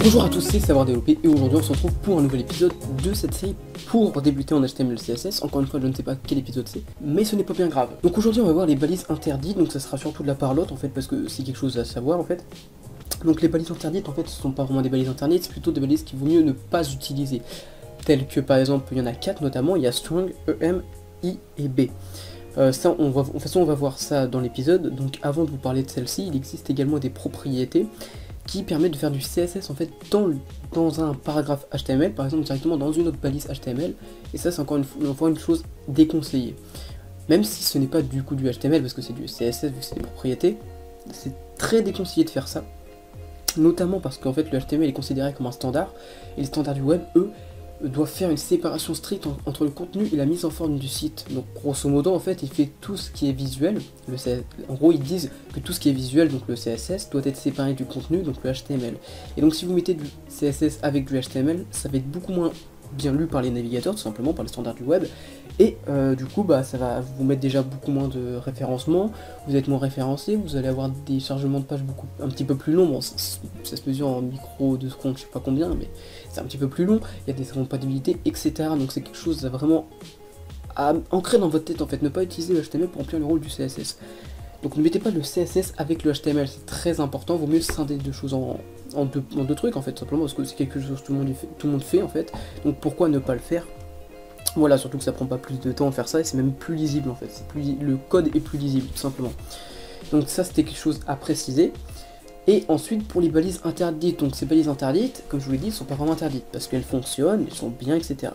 Bonjour à tous, c'est Savoir Développer et aujourd'hui on se retrouve pour un nouvel épisode de cette série pour débuter en HTML CSS. Encore une fois, je ne sais pas quel épisode c'est, mais ce n'est pas bien grave. Donc aujourd'hui on va voir les balises interdites, donc ça sera surtout de la parlotte en fait, parce que c'est quelque chose à savoir en fait. Donc les balises interdites en fait ce sont pas vraiment des balises interdites, c'est plutôt des balises qu'il vaut mieux ne pas utiliser. Telles que par exemple, il y en a 4 notamment, il y a strong, EM, I et B. Ça, de toute façon on va voir ça dans l'épisode, donc avant de vous parler de celle-ci, il existe également des propriétés qui permettent de faire du CSS en fait dans un paragraphe HTML, par exemple directement dans une autre balise HTML, et ça c'est encore une chose déconseillée. Même si ce n'est pas du coup du HTML, parce que c'est du CSS vu que c'est des propriétés, c'est très déconseillé de faire ça, notamment parce qu'en fait le HTML est considéré comme un standard, et les standards du web, eux, doivent faire une séparation stricte entre le contenu et la mise en forme du site. Donc grosso modo en fait il fait tout ce qui est visuel, en gros ils disent que tout ce qui est visuel, donc le CSS, doit être séparé du contenu, donc le HTML. Et donc si vous mettez du CSS avec du HTML, ça va être beaucoup moins bien lu par les navigateurs, tout simplement par les standards du web, et du coup bah ça va vous mettre déjà beaucoup moins de référencement, vous êtes moins référencé, vous allez avoir des chargements de pages un petit peu plus longs, bon ça se mesure en micro de secondes, je sais pas combien, mais c'est un petit peu plus long, il y a des incompatibilités, etc. Donc c'est quelque chose à vraiment à ancrer dans votre tête en fait, ne pas utiliser le HTML pour remplir le rôle du CSS. Donc ne mettez pas le CSS avec le HTML, c'est très important, vaut mieux scinder deux choses en deux trucs en fait, simplement parce que c'est quelque chose que tout le monde fait en fait, donc pourquoi ne pas le faire? Voilà, surtout que ça prend pas plus de temps à faire ça et c'est même plus lisible en fait, le code est plus lisible tout simplement. Donc ça c'était quelque chose à préciser. Et ensuite pour les balises interdites, donc ces balises interdites, comme je vous l'ai dit, ne sont pas vraiment interdites, parce qu'elles fonctionnent, elles sont bien, etc.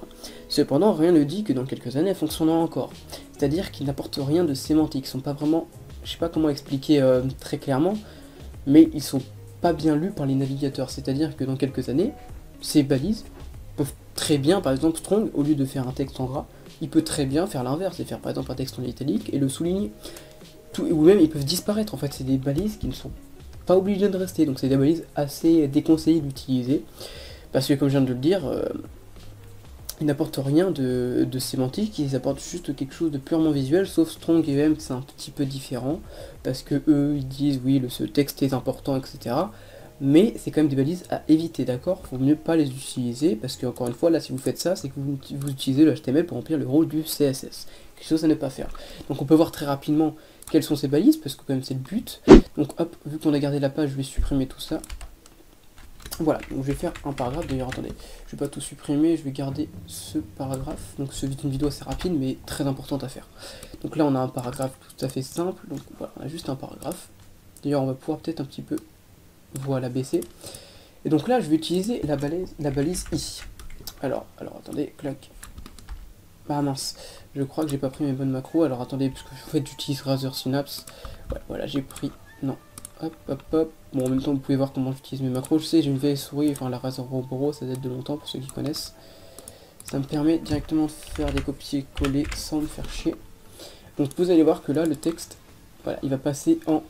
Cependant, rien ne dit que dans quelques années elles fonctionneront encore. C'est-à-dire qu'ils n'apportent rien de sémantique, ils sont pas vraiment, je sais pas comment expliquer très clairement, mais ils sont pas bien lus par les navigateurs. C'est-à-dire que dans quelques années, ces balises peuvent très bien, par exemple strong, au lieu de faire un texte en gras, il peut très bien faire l'inverse, et faire par exemple un texte en italique et le souligner. Ou même ils peuvent disparaître, en fait c'est des balises qui ne sont pas obligé de rester, donc c'est des balises assez déconseillées d'utiliser, parce que comme je viens de le dire, ils n'apportent rien de sémantique, ils apportent juste quelque chose de purement visuel, sauf strong et EM c'est un petit peu différent, parce que eux ils disent oui ce texte est important, etc. Mais c'est quand même des balises à éviter, d'accord? Faut mieux pas les utiliser, parce que encore une fois là si vous faites ça, c'est que vous utilisez le HTML pour remplir le rôle du CSS, quelque chose à ne pas faire. Donc on peut voir très rapidement quelles sont ces balises, parce que quand même c'est le but. Donc hop, vu qu'on a gardé la page, je vais supprimer tout ça. Voilà, donc je vais faire un paragraphe, d'ailleurs attendez, je vais pas tout supprimer, je vais garder ce paragraphe. Donc c'est une vidéo assez rapide mais très importante à faire. Donc là on a un paragraphe tout à fait simple, donc voilà, on a juste un paragraphe. D'ailleurs on va pouvoir peut-être un petit peu, voilà, baisser. Et donc là je vais utiliser la balise I. Alors attendez, clac. Ah mince, je crois que j'ai pas pris mes bonnes macros, alors attendez, parce que en fait j'utilise Razer Synapse. Ouais, voilà, j'ai pris, non, hop, hop, hop. Bon, en même temps vous pouvez voir comment j'utilise mes macros, je sais, j'ai une vieille souris, enfin la Razer Roboro, ça date de longtemps pour ceux qui connaissent. Ça me permet directement de faire des copier-coller sans me faire chier. Donc vous allez voir que là, le texte, voilà, il va passer en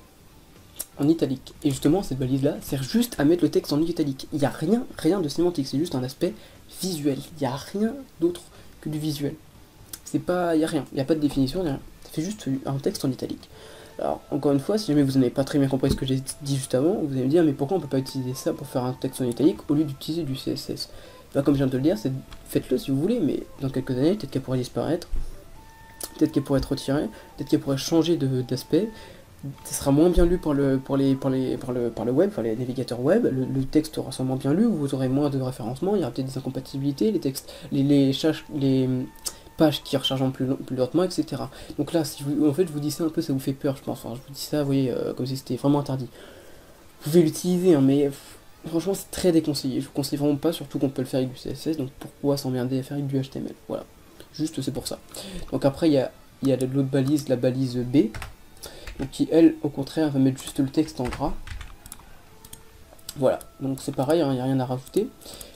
italique. Et justement, cette balise-là sert juste à mettre le texte en italique. Il n'y a rien de sémantique, c'est juste un aspect visuel. Il n'y a rien d'autre que du visuel. C'est pas, il n'y a rien, il n'y a pas de définition, rien. Ça fait juste un texte en italique. Alors, encore une fois, si jamais vous n'avez pas très bien compris ce que j'ai dit juste avant, vous allez me dire, mais pourquoi on peut pas utiliser ça pour faire un texte en italique au lieu d'utiliser du CSS? Bah, comme je viens de te le dire, faites-le si vous voulez, mais dans quelques années, peut-être qu'elle pourrait disparaître, peut-être qu'elle pourrait être retirée, peut-être qu'elle pourrait changer d'aspect, ça sera moins bien lu par le web, enfin les navigateurs web, le texte sera sûrement bien lu, vous aurez moins de référencement, il y aura peut-être des incompatibilités, les textes, les pages qui rechargent plus lentement, etc. Donc là, si vous, en fait, je vous dis ça un peu, ça vous fait peur, je pense. Enfin, je vous dis ça, vous voyez, comme si c'était vraiment interdit. Vous pouvez l'utiliser, hein, mais franchement, c'est très déconseillé. Je vous conseille vraiment pas, surtout qu'on peut le faire avec du CSS, donc pourquoi s'emmerder à faire avec du HTML? Voilà, juste c'est pour ça. Donc après, il y a l'autre balise, la balise B, donc qui, elle, au contraire, va mettre juste le texte en gras. Voilà, donc c'est pareil, il n'y a rien à rajouter.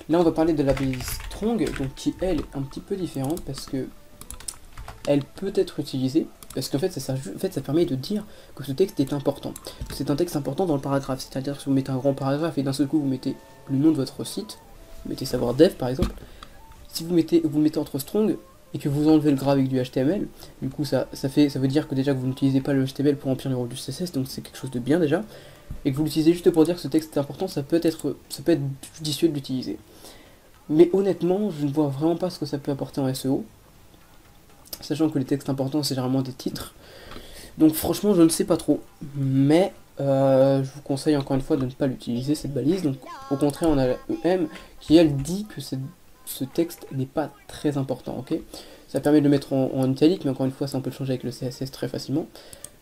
Là, on va parler de la balise strong, donc qui, elle, est un petit peu différente, parce que elle peut être utilisée, parce qu'en fait, ça permet de dire que ce texte est important. C'est un texte important dans le paragraphe, c'est-à-dire que si vous mettez un grand paragraphe et d'un seul coup vous mettez le nom de votre site, vous mettez savoir dev par exemple, si vous le mettez entre strong, et que vous enlevez le gras avec du HTML, du coup ça veut dire que déjà que vous n'utilisez pas le HTML pour remplir les rôles du CSS, donc c'est quelque chose de bien déjà, et que vous l'utilisez juste pour dire que ce texte est important, ça peut être judicieux de l'utiliser. Mais honnêtement, je ne vois vraiment pas ce que ça peut apporter en SEO, sachant que les textes importants c'est généralement des titres. Donc franchement je ne sais pas trop, mais je vous conseille encore une fois de ne pas l'utiliser cette balise. Donc au contraire on a la EM qui elle dit que ce texte n'est pas très important, ok. Ça permet de le mettre en italique, mais encore une fois ça on peut le changer avec le CSS très facilement.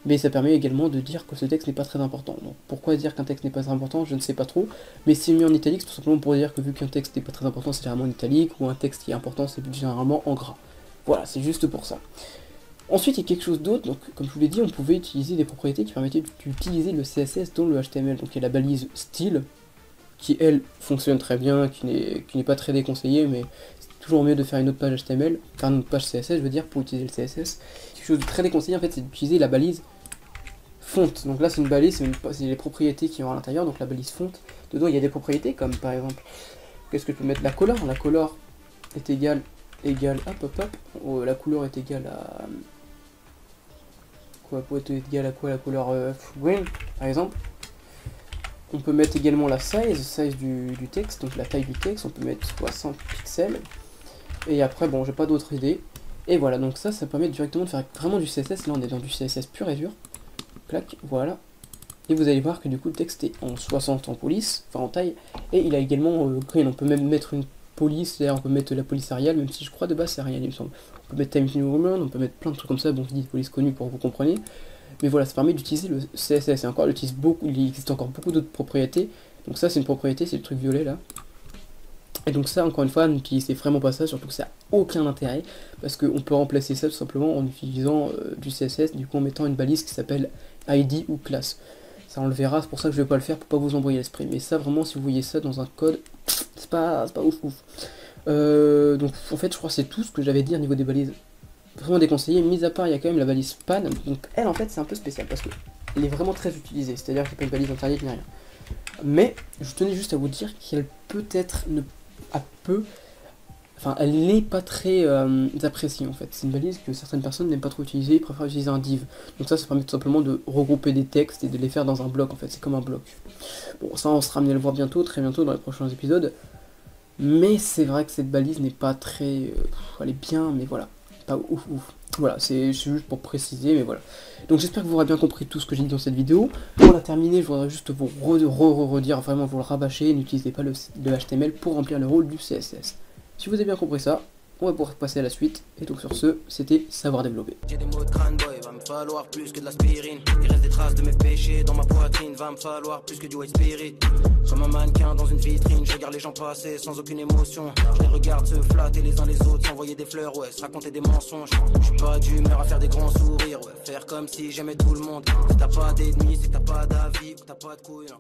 Mais ça permet également de dire que ce texte n'est pas très important. Donc pourquoi dire qu'un texte n'est pas très important, je ne sais pas trop. Mais si mis en italique, c'est tout simplement pour dire que vu qu'un texte n'est pas très important, c'est généralement en italique, ou un texte qui est important, c'est généralement en gras. Voilà, c'est juste pour ça. Ensuite, il y a quelque chose d'autre, donc comme je vous l'ai dit, on pouvait utiliser des propriétés qui permettaient d'utiliser le CSS dans le HTML. Donc il y a la balise style, qui elle fonctionne très bien, qui n'est pas très déconseillée, mais c'est toujours mieux de faire une autre page HTML, enfin une autre page CSS, je veux dire, pour utiliser le CSS. Quelque chose de très déconseillé en fait, c'est d'utiliser la balise font. Donc là c'est une balise, c'est les propriétés qui ont à l'intérieur, donc la balise font. Dedans il y a des propriétés comme par exemple, qu'est-ce que je peux mettre, la color est égale, la couleur est égale à... Quoi, pour être égal à quoi, la couleur green par exemple. On peut mettre également la size du texte, donc la taille du texte, on peut mettre 60 pixels. Et après bon j'ai pas d'autres idées. Et voilà, donc ça permet directement de faire vraiment du CSS, là on est dans du CSS pur et dur. Clac, voilà. Et vous allez voir que du coup le texte est en 60 en police, enfin en taille, et il a également green, on peut même mettre une police, c'est-à-dire on peut mettre la police Arial, même si je crois de base c'est Arial il me semble. On peut mettre Times New Roman, on peut mettre plein de trucs comme ça, bon je dis police connue pour que vous compreniez. Mais voilà, ça permet d'utiliser le CSS, et encore il existe encore beaucoup d'autres propriétés. Donc ça c'est une propriété, c'est le truc violet là. Et donc ça, encore une fois, n'utilisez vraiment pas ça, surtout que ça n'a aucun intérêt, parce qu'on peut remplacer ça tout simplement en utilisant du CSS, du coup en mettant une balise qui s'appelle ID ou classe. Ça on le verra, c'est pour ça que je vais pas le faire, pour pas vous embrouiller l'esprit. Mais ça vraiment, si vous voyez ça dans un code, c'est pas ouf. Donc en fait, je crois que c'est tout ce que j'avais dit au niveau des balises. Vraiment déconseillé, mis à part, il y a quand même la balise span, donc elle en fait c'est un peu spécial, parce qu'elle est vraiment très utilisée, c'est-à-dire que c'est pas une balise interdite ni rien. Mais je tenais juste à vous dire qu'elle peut-être elle n'est pas très appréciée en fait. C'est une balise que certaines personnes n'aiment pas trop utiliser, ils préfèrent utiliser un div. Donc ça permet tout simplement de regrouper des textes et de les faire dans un bloc en fait, c'est comme un bloc. Bon ça on sera amené à le voir bientôt, très bientôt dans les prochains épisodes. Mais c'est vrai que cette balise n'est pas très... elle est bien, mais voilà, pas ouf. Voilà, c'est juste pour préciser, mais voilà. Donc j'espère que vous aurez bien compris tout ce que j'ai dit dans cette vidéo. Pour la terminer, je voudrais juste vous redire, vraiment vous le rabâcher, n'utilisez pas le HTML pour remplir le rôle du CSS. Si vous avez bien compris ça, on va pouvoir passer à la suite. Et donc sur ce, c'était Savoir Développer. J'ai des mots de crâne boy, va me falloir plus que de l'aspirine. Il reste des traces de mes péchés dans ma poitrine, va me falloir plus que du white spirit. Comme un mannequin dans une vitrine, je regarde les gens passer sans aucune émotion. Je les regarde se flatter les uns les autres, s'envoyer des fleurs, ouais, se raconter des mensonges. Je suis pas d'humeur à faire des grands sourires, ouais, faire comme si j'aimais tout le monde. Si t'as pas d'ennemis, c'est que t'as pas d'avis, ou t'as pas de couilles, non.